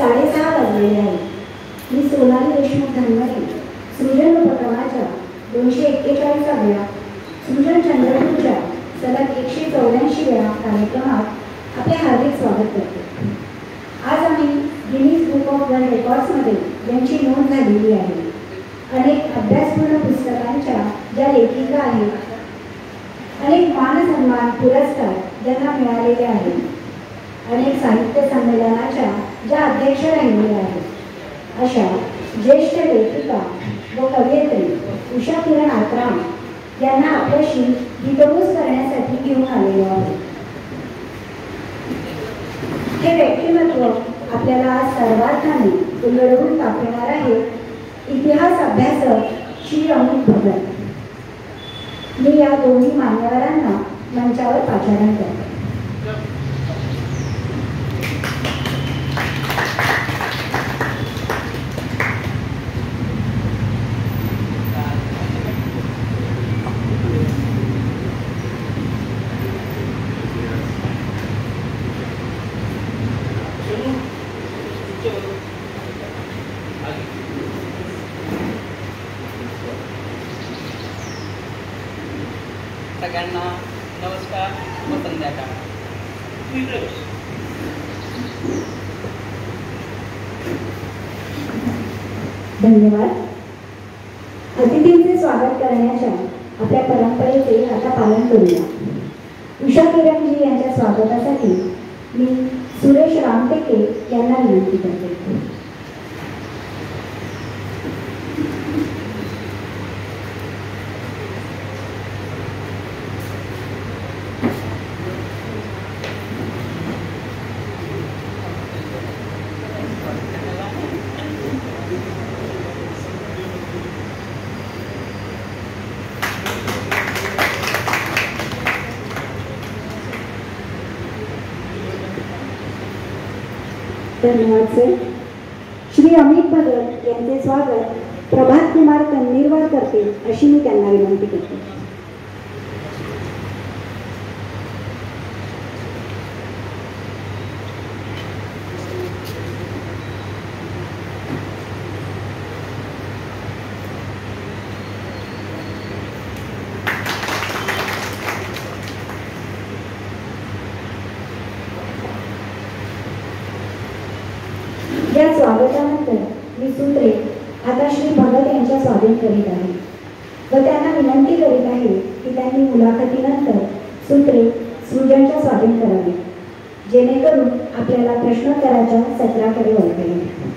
6:30 वाजलेले आहे. मी सोनाली देशमुख धनवरे सृजन उपक्रमाच्या 241व्या सृजन चंद्रपूरच्या सलग 184व्या कार्यक्रमात आपले हार्दिक स्वागत करते. आज आम्ही गिनीज बुक ऑफ वर्ल्ड रेकॉर्ड्समध्ये यांची नोंद झालेली आहे. अनेक अभ्यासपूर्ण पुस्तकांच्या ज्या लेखिका आहेत, अनेक मानसन्मान पुरस्कार ज्यांना मिळालेले आहेत, अनेक साहित्य संमेलनाच्या ज्या अध्यक्ष राहिलेल्या आहेत, अशा ज्येष्ठ लेखिका व कवयित्री उषा किरण आत्राम यांना आपल्याशी हितगुज करण्यासाठी घेऊन आलेलो आहोत. हे व्यक्तिमत्व आपल्याला आज सर्वार्थाने उलगडून दाखवणार आहे इतिहास अभ्यासक श्री अमित भगत. मी या दोन्ही मान्यवरांना मंचावर पाचारण करते. सगळ्यांना नमस्कार व संध्याकाळ. धन्यवाद. अतिथींचे स्वागत करण्याच्या आपल्या परंपरेचे आता पालन करूया. उषा किरणजी यांच्या स्वागतासाठी मी सुरेश रामटेके यांना विनंती करते. धन्यवाद सर. श्री अमित भगत यांचे स्वागत प्रभात कुमार कन्नीरवार करतील अशी मी त्यांना विनंती करते. या स्वागतानंतर मी सूत्रे आता श्री भगत यांच्या स्वाधीन करीत आहे व त्यांना विनंती करीत आहे की त्यांनी मुलाखतीनंतर सूत्रे सृजनच्या स्वाधीन करावी, जेणेकरून आपल्याला प्रश्नोत्तराच्या सत्राकडे वळता येईल.